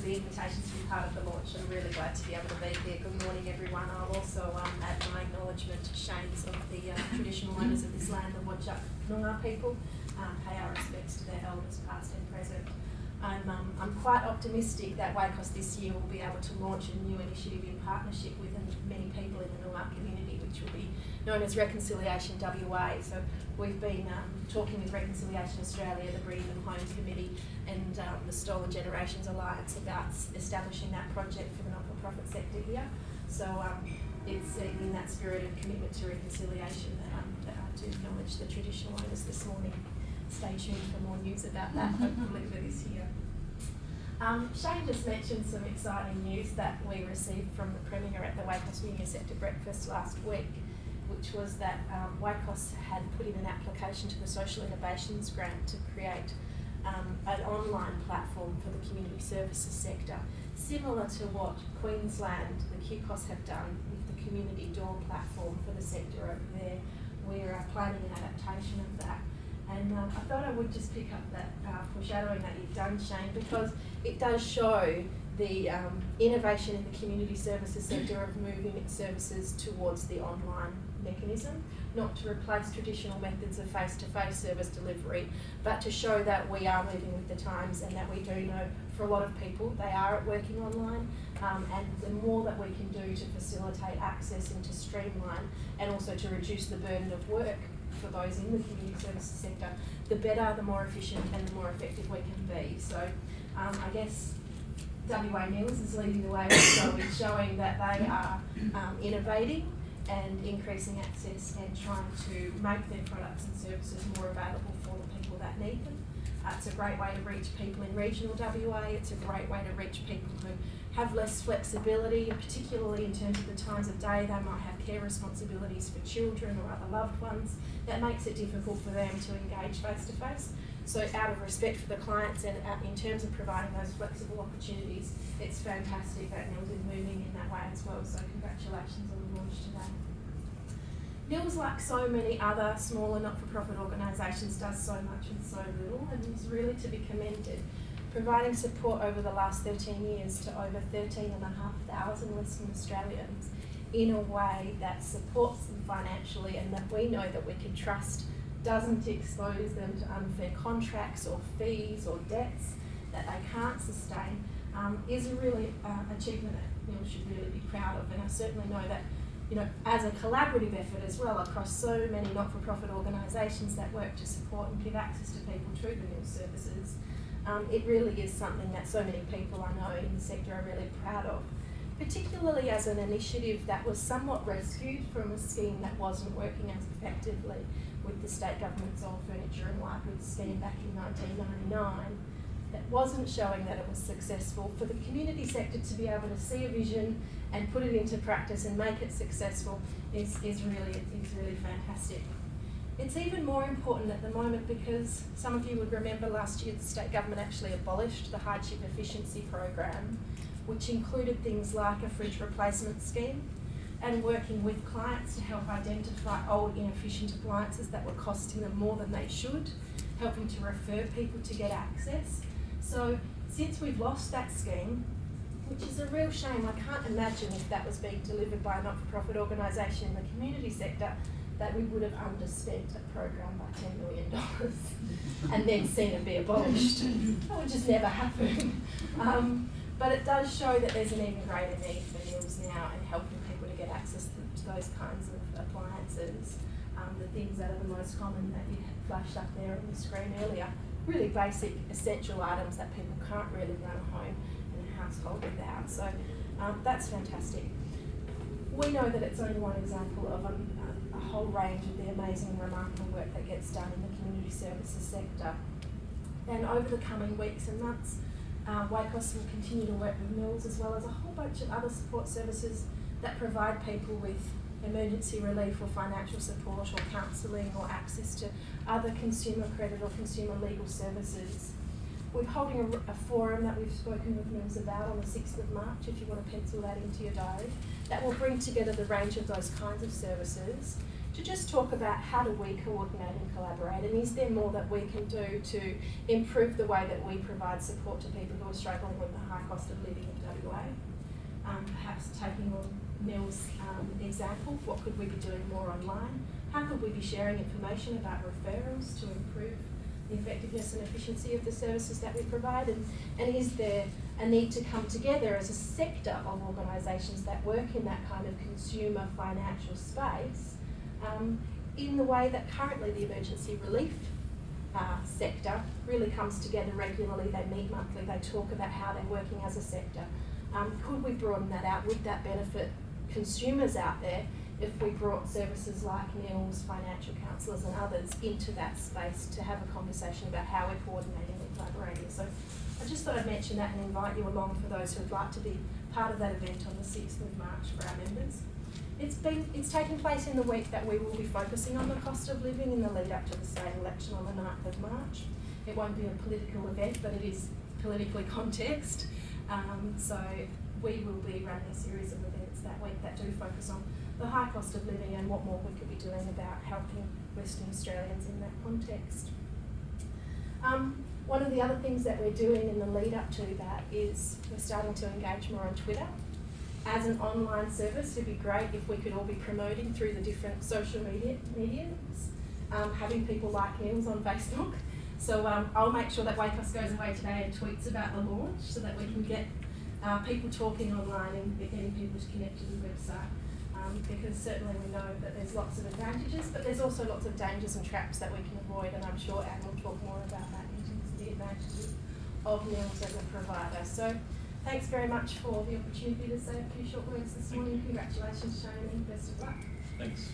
for the invitation to be part of the launch. I'm really glad to be able to be here. Good morning, everyone. I'll also add my acknowledgement to Shane's of the traditional owners of this land, the Whadjuk Noongar people. Pay our respects to their elders, past and present. I'm quite optimistic that WACOS this year will be able to launch a new initiative in partnership with many people in the Noongar community, which will be known as Reconciliation WA. So we've been talking with Reconciliation Australia, the Breeding and Home Committee, and the Stolen Generations Alliance about establishing that project for the not-for-profit sector here. So it's in that spirit of commitment to reconciliation that I do acknowledge the traditional owners this morning. Stay tuned for more news about that, hopefully for this year. Shane just mentioned some exciting news that we received from the Premier at the WACOS Union Sector Breakfast last week, which was that WACOS had put in an application to the Social Innovations Grant to create an online platform for the community services sector, similar to what Queensland, the QCOS, have done with the Community Door platform for the sector over there. We're planning an adaptation of that. And I thought I would just pick up that foreshadowing that you've done, Shane, because it does show the innovation in the community services sector of moving its services towards the online mechanism, not to replace traditional methods of face-to-face service delivery, but to show that we are moving with the times and that we do know for a lot of people they are working online, and the more that we can do to facilitate access and to streamline and also to reduce the burden of work for those in the community services sector, the better, the more efficient and the more effective we can be. So I guess WA Mills is leading the way also in showing that they are innovating and increasing access and trying to make their products and services more available for the people that need them. It's a great way to reach people in regional WA. It's a great way to reach people who have less flexibility, particularly in terms of the times of day. They might have care responsibilities for children or other loved ones. That makes it difficult for them to engage face-to-face. So out of respect for the clients and in terms of providing those flexible opportunities, it's fantastic that Nils is moving in that way as well. So congratulations on the launch today. Nils, like so many other smaller not-for-profit organisations, does so much with so little and is really to be commended, providing support over the last 13 years to over 13,500 Western Australians in a way that supports them financially and that we know that we can trust doesn't expose them to unfair contracts or fees or debts that they can't sustain, is a really achievement that Nils should really be proud of. And I certainly know that, you know, as a collaborative effort as well across so many not-for-profit organisations that work to support and give access to people to the Nils services, it really is something that so many people I know in the sector are really proud of, particularly as an initiative that was somewhat rescued from a scheme that wasn't working as effectively with the state government's old furniture and white goods scheme back in 1999. That wasn't showing that it was successful. For the community sector to be able to see a vision and put it into practice and make it successful is really fantastic. It's even more important at the moment because some of you would remember last year the state government actually abolished the hardship efficiency program, which included things like a fridge replacement scheme and working with clients to help identify old inefficient appliances that were costing them more than they should, helping to refer people to get access. So since we've lost that scheme, which is a real shame, I can't imagine if that was being delivered by a not-for-profit organisation in the community sector that we would have underspent a program by $10 million and then seen it be abolished. That would just never happen. But it does show that there's an even greater need for Nils now and helping people to get access to those kinds of appliances, the things that are the most common that you flashed up there on the screen earlier. Really basic, essential items that people can't really run a home and a household without. So that's fantastic. We know that it's only one example of a whole range of the amazing and remarkable work that gets done in the community services sector. And over the coming weeks and months, WACOS will continue to work with Nils as well as a whole bunch of other support services that provide people with emergency relief or financial support or counselling or access to other consumer credit or consumer legal services. We're holding a forum that we've spoken with Nils about on the 6th of March, if you want to pencil that into your diary, that will bring together the range of those kinds of services to just talk about how do we coordinate and collaborate, and is there more that we can do to improve the way that we provide support to people who are struggling with the high cost of living in WA. Perhaps taking on Neil's example, what could we be doing more online? How could we be sharing information about referrals to improve the effectiveness and efficiency of the services that we provide? And is there a need to come together as a sector of organisations that work in that kind of consumer financial space in the way that currently the emergency relief sector really comes together regularly? They meet monthly, they talk about how they're working as a sector. Could we broaden that out? Would that benefit consumers out there if we brought services like Neil's, financial counsellors and others into that space to have a conversation about how we're coordinating and collaborating? So I just thought I'd mention that and invite you along for those who would like to be part of that event on the 6th of March for our members. It's taking place in the week that we will be focusing on the cost of living in the lead up to the state election on the 9th of March. It won't be a political event, but it is politically context. So we will be running a series of events that week that do focus on the high cost of living and what more we could be doing about helping Western Australians in that context. One of the other things that we're doing in the lead up to that is we're starting to engage more on Twitter. As an online service, it'd be great if we could all be promoting through the different social medias, having people like Neil's on Facebook. So I'll make sure that Wacos goes away today and tweets about the launch so that we can get people talking online and getting people to connect to the website. Because certainly we know that there's lots of advantages, but there's also lots of dangers and traps that we can avoid, and I'm sure Anne will talk more about that in terms of the advantages of Neil's as a provider. So thanks very much for the opportunity to say a few short words this morning. Congratulations, Shane, and best of luck. Thanks.